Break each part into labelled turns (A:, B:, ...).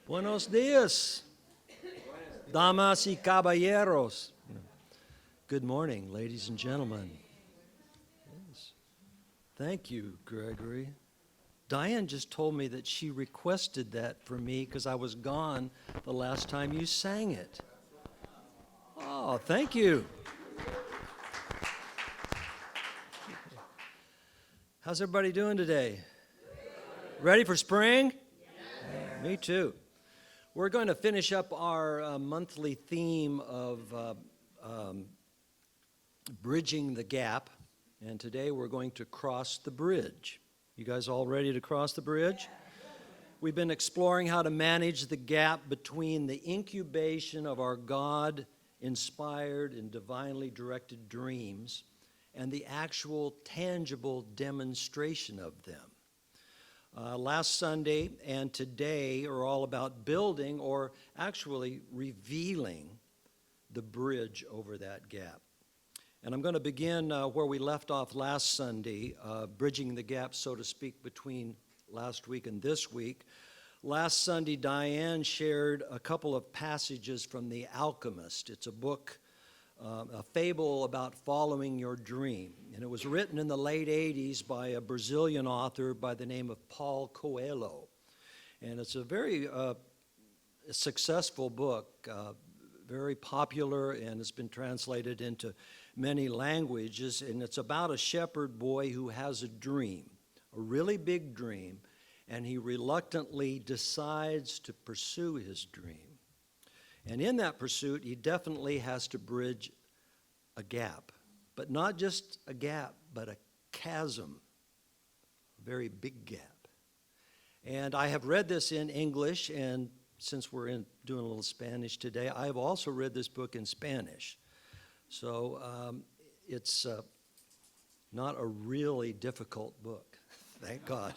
A: Buenos dias, damas y caballeros. Good morning, ladies and gentlemen. Yes. Thank you, Gregory. Diane just told me that she requested that for me because I was gone the last time you sang it. Oh, thank you. How's everybody doing today? Ready for spring? Yeah. Me too. We're going to finish up our monthly theme of bridging the gap, and today we're going to cross the bridge. You guys all ready to cross the bridge? We've been exploring how to manage the gap between the incubation of our God-inspired and divinely directed dreams and the actual tangible demonstration of them. Last Sunday and today are all about building, or actually revealing, the bridge over that gap. And I'm going to begin where we left off last Sunday, bridging the gap, so to speak, between last week and this week. Last Sunday, Diane shared a couple of passages from The Alchemist. It's a book, a fable about following your dream. And it was written in the late 80s by a Brazilian author by the name of Paulo Coelho. And it's a very successful book, very popular, and it's been translated into many languages. And it's about a shepherd boy who has a dream, a really big dream, and he reluctantly decides to pursue his dream. And in that pursuit, he definitely has to bridge a gap, but not just a gap, but a chasm, a very big gap. And I have read this in English, and since we're doing a little Spanish today, I have also read this book in Spanish. So it's not a really difficult book, thank God.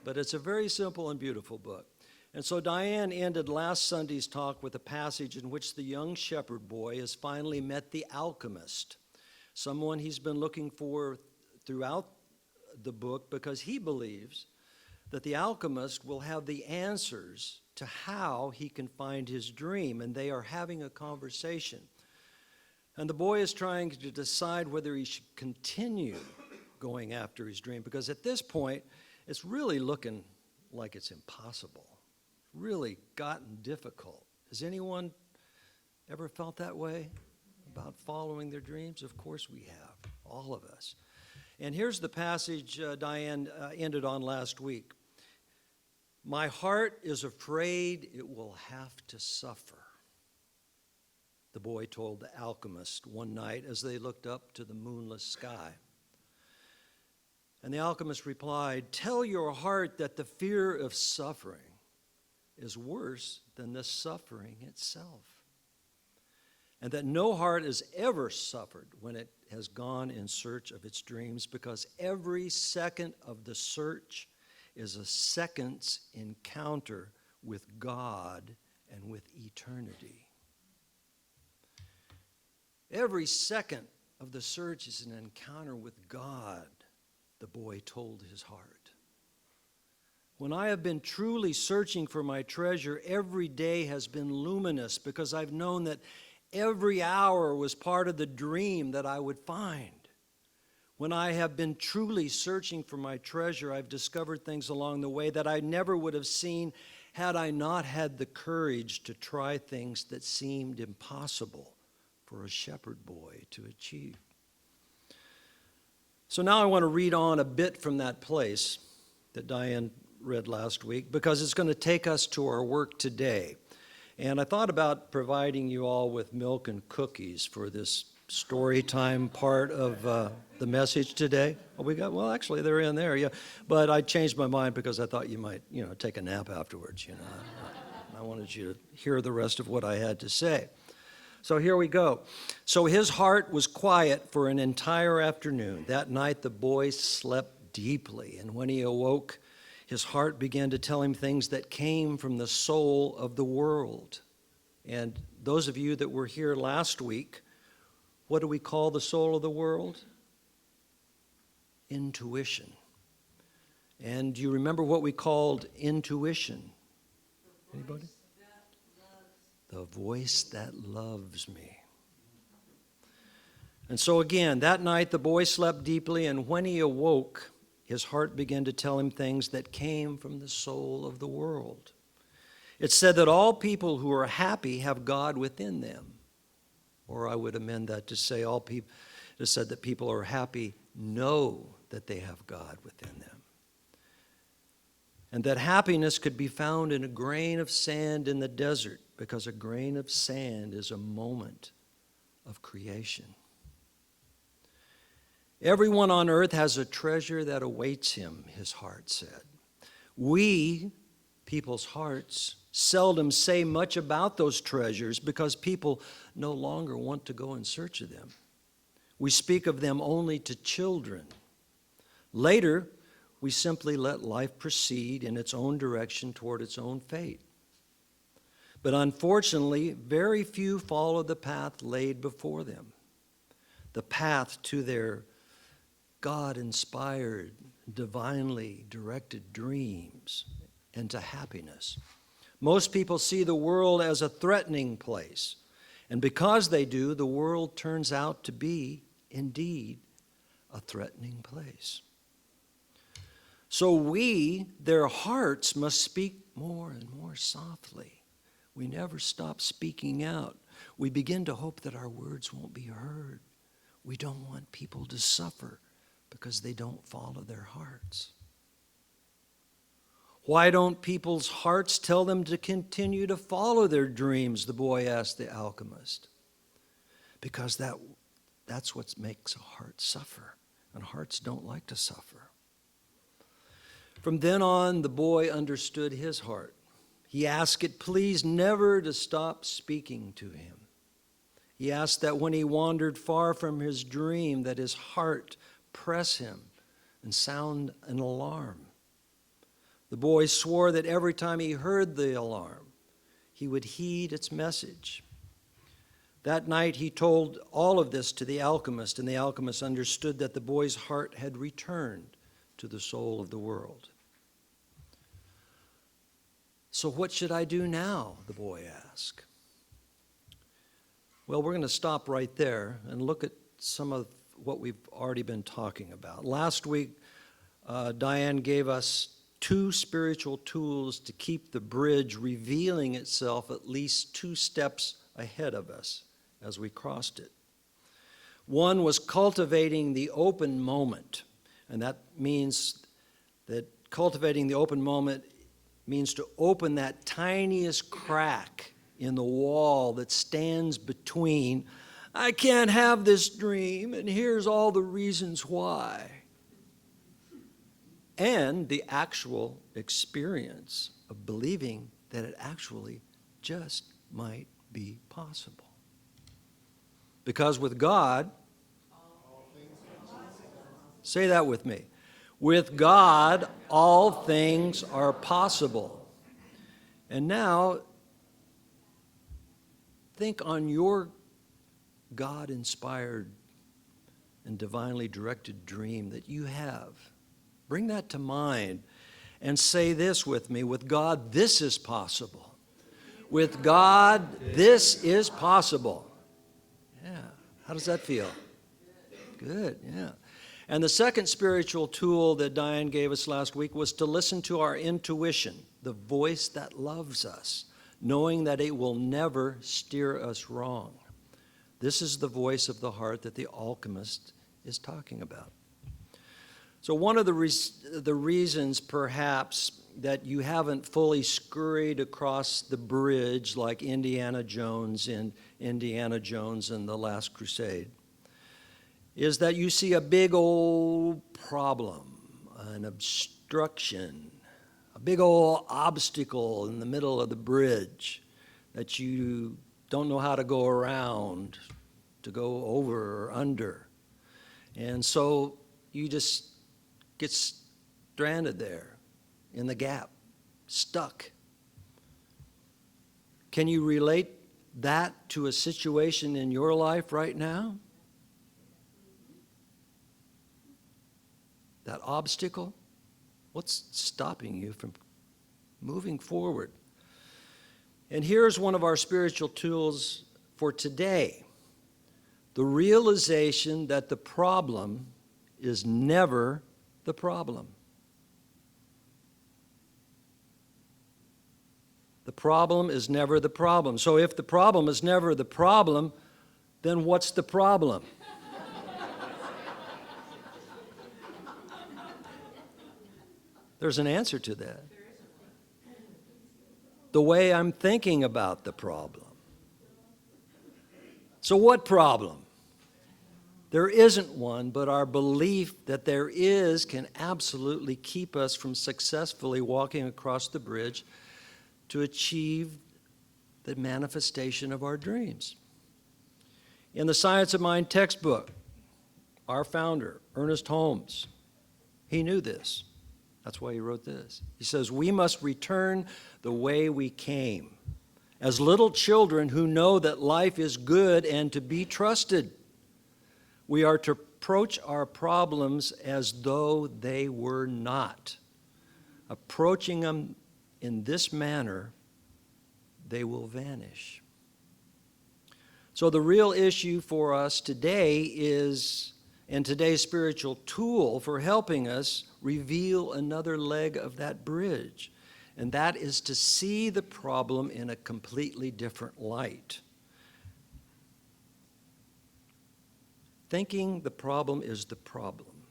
A: But it's a very simple and beautiful book. And so Diane ended last Sunday's talk with a passage in which the young shepherd boy has finally met the alchemist, someone he's been looking for throughout the book, because he believes that the alchemist will have the answers to how he can find his dream, and they are having a conversation. And the boy is trying to decide whether he should continue going after his dream, because at this point, it's really looking like it's impossible. Really gotten difficult. Has anyone ever felt that way about following their dreams? Of course we have, all of us. And here's the passage Diane ended on last week. My heart is afraid it will have to suffer, the boy told the alchemist one night as they looked up to the moonless sky. And the alchemist replied, tell your heart that the fear of suffering is worse than the suffering itself, and that no heart has ever suffered when it has gone in search of its dreams, because every second of the search is a second's encounter with God and with eternity. Every second of the search is an encounter with God, the boy told his heart. When I have been truly searching for my treasure, every day has been luminous, because I've known that every hour was part of the dream that I would find. When I have been truly searching for my treasure, I've discovered things along the way that I never would have seen had I not had the courage to try things that seemed impossible for a shepherd boy to achieve. So now I want to read on a bit from that place that Diane read last week, because it's going to take us to our work today. And I thought about providing you all with milk and cookies for this story time part of the message today. Well, actually, they're in there, yeah. But I changed my mind because I thought you might, take a nap afterwards, I wanted you to hear the rest of what I had to say. So here we go. So his heart was quiet for an entire afternoon. That night, the boy slept deeply, and when he awoke, his heart began to tell him things that came from the soul of the world. And those of you that were here last week, what do we call the soul of the world? Intuition. And do you remember what we called intuition? Anybody? The voice that loves me. And so again, that night the boy slept deeply, and when he awoke, his heart began to tell him things that came from the soul of the world. It said that all people who are happy have God within them. Or I would amend that to say all people, it said that people who are happy know that they have God within them. And that happiness could be found in a grain of sand in the desert, because a grain of sand is a moment of creation. Everyone on earth has a treasure that awaits him, his heart said. We, people's hearts, seldom say much about those treasures because people no longer want to go in search of them. We speak of them only to children. Later, we simply let life proceed in its own direction toward its own fate. But unfortunately, very few follow the path laid before them, the path to their God-inspired, divinely directed dreams and to happiness. Most people see the world as a threatening place, and because they do, the world turns out to be, indeed, a threatening place. So we, their hearts, must speak more and more softly. We never stop speaking out. We begin to hope that our words won't be heard. We don't want people to suffer because they don't follow their hearts. Why don't people's hearts tell them to continue to follow their dreams? The boy asked the alchemist. Because that's what makes a heart suffer, and hearts don't like to suffer. From then on, the boy understood his heart. He asked it, please, never to stop speaking to him. He asked that when he wandered far from his dream, that his heart press him and sound an alarm. The boy swore that every time he heard the alarm, he would heed its message. That night he told all of this to the alchemist, and the alchemist understood that the boy's heart had returned to the soul of the world. So what should I do now? The boy asked. Well, we're going to stop right there and look at some of what we've already been talking about. Last week, Diane gave us 2 spiritual tools to keep the bridge revealing itself at least 2 steps ahead of us as we crossed it. One was cultivating the open moment, and that means that cultivating the open moment means to open that tiniest crack in the wall that stands between, I can't have this dream, and here's all the reasons why, and the actual experience of believing that it actually just might be possible. Because with God, say that with me, with God, all things are possible. And now, think on your God-inspired and divinely directed dream that you have. Bring that to mind and say this with me, with God, this is possible. With God, this is possible. Yeah, how does that feel? Good, yeah. And the second spiritual tool that Diane gave us last week was to listen to our intuition, the voice that loves us, knowing that it will never steer us wrong. This is the voice of the heart that the alchemist is talking about. So one of the reasons, perhaps, that you haven't fully scurried across the bridge like Indiana Jones in Indiana Jones and the Last Crusade is that you see a big old problem, an obstruction, a big old obstacle in the middle of the bridge that you don't know how to go around, to go over or under. And so you just get stranded there in the gap, stuck. Can you relate that to a situation in your life right now? That obstacle? What's stopping you from moving forward? And here's one of our spiritual tools for today: the realization that the problem is never the problem. The problem is never the problem. So if the problem is never the problem, then what's the problem? There's an answer to that. The way I'm thinking about the problem. So what problem? There isn't one, but our belief that there is can absolutely keep us from successfully walking across the bridge to achieve the manifestation of our dreams. In the Science of Mind textbook, our founder, Ernest Holmes, he knew this. That's why he wrote this. He says, we must return the way we came, as little children who know that life is good and to be trusted. We are to approach our problems as though they were not. Approaching them in this manner, they will vanish. So the real issue for us today is, and today's spiritual tool for helping us reveal another leg of that bridge, and that is to see the problem in a completely different light. Thinking the problem is the problem.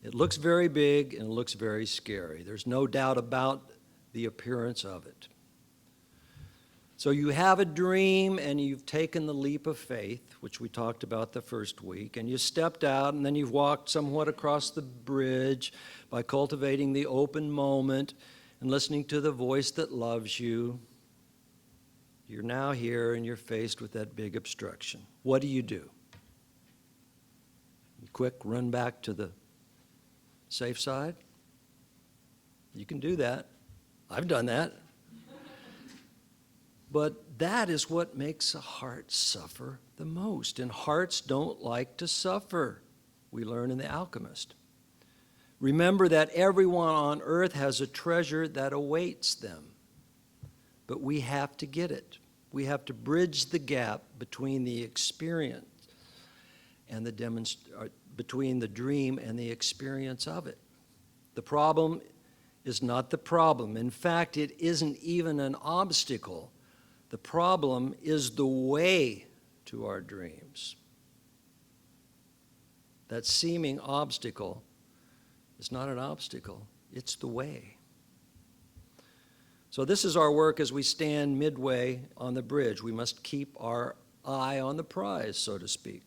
A: It looks very big and it looks very scary. There's no doubt about the appearance of it. So you have a dream and you've taken the leap of faith, which we talked about the first week, and you stepped out and then you've walked somewhat across the bridge by cultivating the open moment and listening to the voice that loves you. You're now here and you're faced with that big obstruction. What do? You quick run back to the safe side? You can do that. I've done that. But that is what makes a heart suffer the most. And hearts don't like to suffer, we learn in The Alchemist. Remember that everyone on earth has a treasure that awaits them. But we have to get it. We have to bridge the gap between the experience and between the dream and the experience of it. The problem is not the problem. In fact, it isn't even an obstacle. The problem is the way to our dreams. That seeming obstacle is not an obstacle, it's the way. So this is our work as we stand midway on the bridge. We must keep our eye on the prize, so to speak.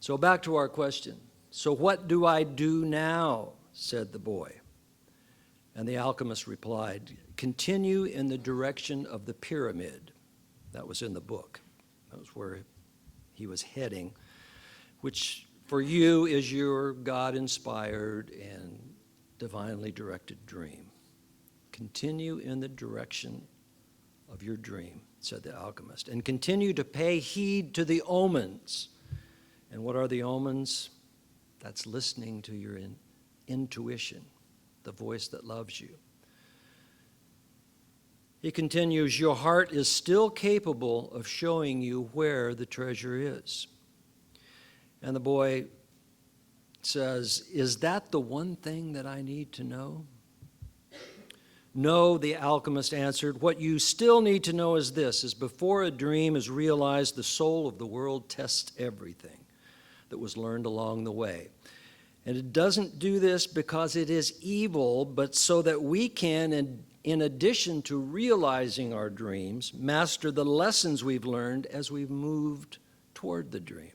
A: So back to our question. So what do I do now? Said the boy. And the alchemist replied, continue in the direction of the pyramid. That was in the book. That was where he was heading, which for you is your God-inspired and divinely directed dream. Continue in the direction of your dream, said the alchemist, and continue to pay heed to the omens. And what are the omens? That's listening to your intuition, the voice that loves you. He continues, your heart is still capable of showing you where the treasure is. And the boy says, is that the one thing that I need to know? No, the alchemist answered, what you still need to know is this, is before a dream is realized, the soul of the world tests everything that was learned along the way. And it doesn't do this because it is evil, but so that we can, in addition to realizing our dreams, master the lessons we've learned as we've moved toward the dream.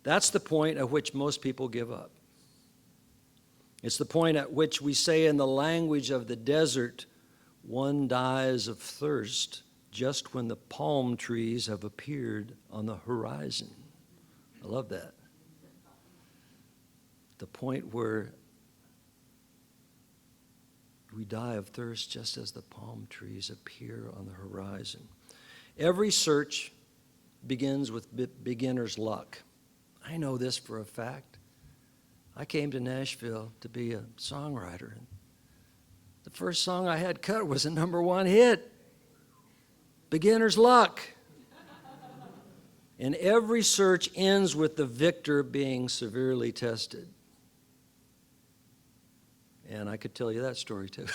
A: That's the point at which most people give up. It's the point at which we say in the language of the desert, one dies of thirst just when the palm trees have appeared on the horizon. I love that. The point where we die of thirst just as the palm trees appear on the horizon. Every search begins with beginner's luck. I know this for a fact. I came to Nashville to be a songwriter. And the first song I had cut was a #1 hit, Beginner's Luck. And every search ends with the victor being severely tested. And I could tell you that story too.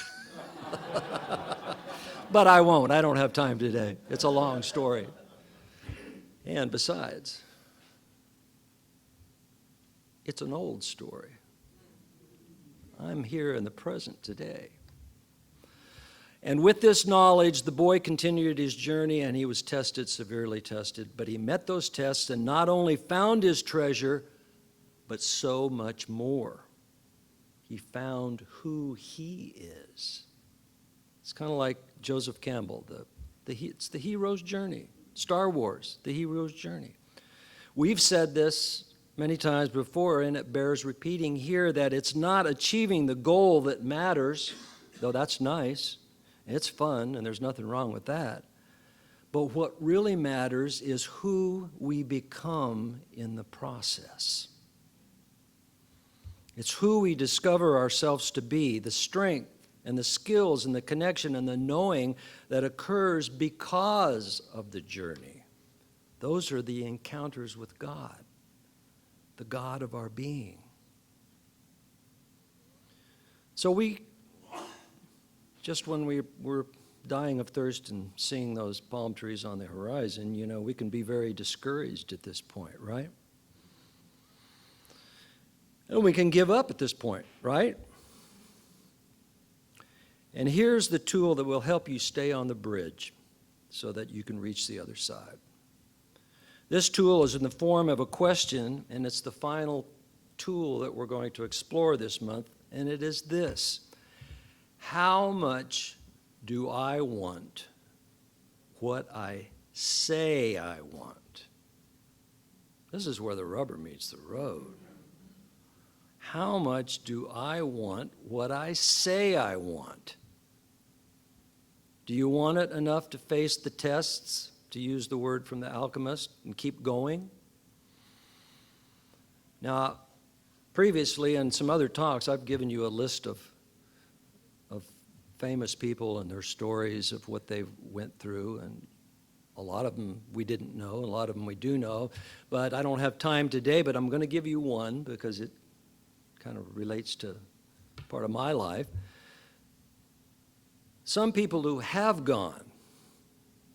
A: But I won't. I don't have time today. It's a long story. And besides, it's an old story. I'm here in the present today. And with this knowledge, the boy continued his journey, and he was tested, severely tested. But he met those tests and not only found his treasure, but so much more. He found who he is. It's kind of like Joseph Campbell. It's the hero's journey. Star Wars, the hero's journey. We've said this many times before, and it bears repeating here, that it's not achieving the goal that matters, though that's nice. It's fun, and there's nothing wrong with that. But what really matters is who we become in the process. It's who we discover ourselves to be, the strength and the skills and the connection and the knowing that occurs because of the journey. Those are the encounters with God, the God of our being. So just when we were dying of thirst and seeing those palm trees on the horizon, we can be very discouraged at this point, right? And we can give up at this point, right? And here's the tool that will help you stay on the bridge so that you can reach the other side. This tool is in the form of a question, and it's the final tool that we're going to explore this month, and it is this: how much do I want what I say I want? This is where the rubber meets the road. How much do I want what I say I want? Do you want it enough to face the tests, to use the word from The Alchemist, and keep going? Now, previously in some other talks, I've given you a list of famous people and their stories of what they went through, and a lot of them we didn't know, a lot of them we do know, but I don't have time today, but I'm going to give you one because it kind of relates to part of my life. Some people who have gone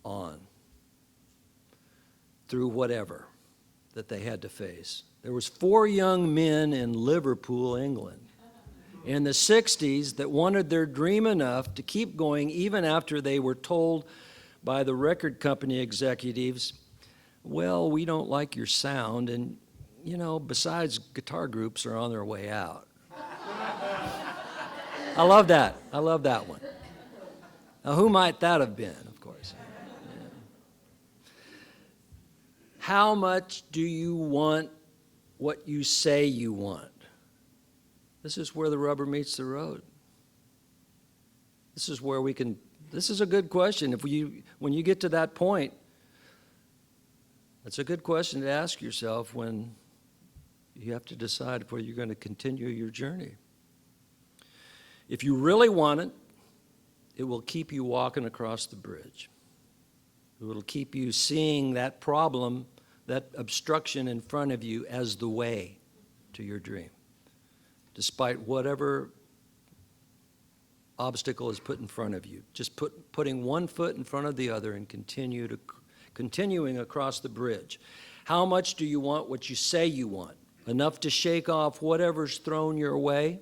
A: on through whatever that they had to face. There was 4 young men in Liverpool, England, in the 60s that wanted their dream enough to keep going even after they were told by the record company executives, well, we don't like your sound, and besides, guitar groups are on their way out. I love that. I love that one. Now, who might that have been, of course? Yeah. How much do you want what you say you want? This is where the rubber meets the road. This is where this is a good question. When you get to that point, it's a good question to ask yourself when you have to decide whether you're going to continue your journey. If you really want it, it will keep you walking across the bridge. It will keep you seeing that problem, that obstruction in front of you as the way to your dream, despite whatever obstacle is put in front of you. Just putting one foot in front of the other and continuing across the bridge. How much do you want what you say you want? Enough to shake off whatever's thrown your way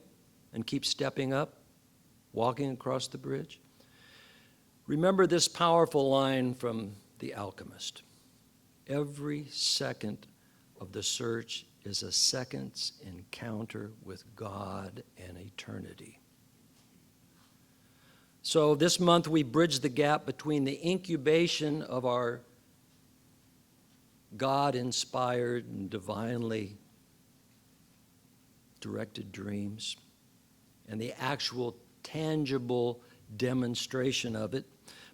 A: and keep stepping up, walking across the bridge? Remember this powerful line from The Alchemist. Every second of the search is a second's encounter with God and eternity. So this month we bridge the gap between the incubation of our God-inspired and divinely directed dreams and the actual tangible demonstration of it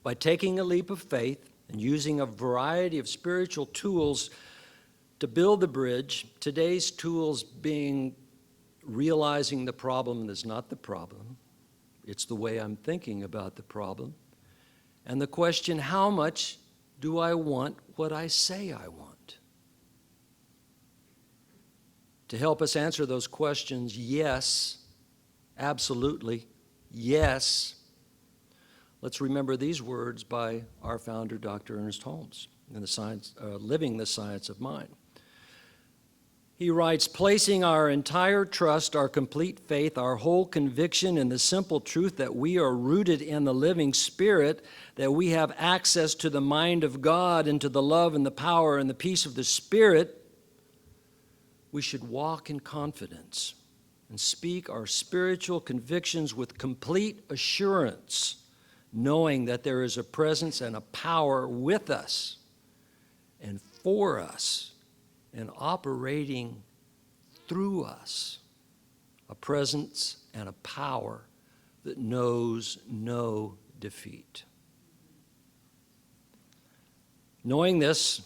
A: by taking a leap of faith and using a variety of spiritual tools to build the bridge, today's tools being realizing the problem is not the problem. It's the way I'm thinking about the problem. And the question, how much do I want what I say I want? To help us answer those questions, yes, absolutely, yes. Let's remember these words by our founder, Dr. Ernest Holmes, in Living the Science of Mind. He writes, placing our entire trust, our complete faith, our whole conviction in the simple truth that we are rooted in the living Spirit, that we have access to the mind of God and to the love and the power and the peace of the Spirit, we should walk in confidence and speak our spiritual convictions with complete assurance, knowing that there is a presence and a power with us and for us and operating through us, a presence and a power that knows no defeat. Knowing this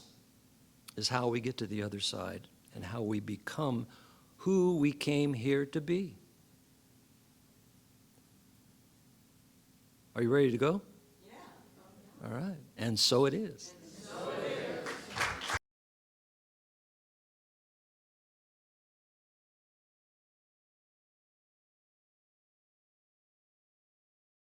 A: is how we get to the other side and how we become who we came here to be. Are you ready to go?
B: Yeah.
A: All right. And so it is.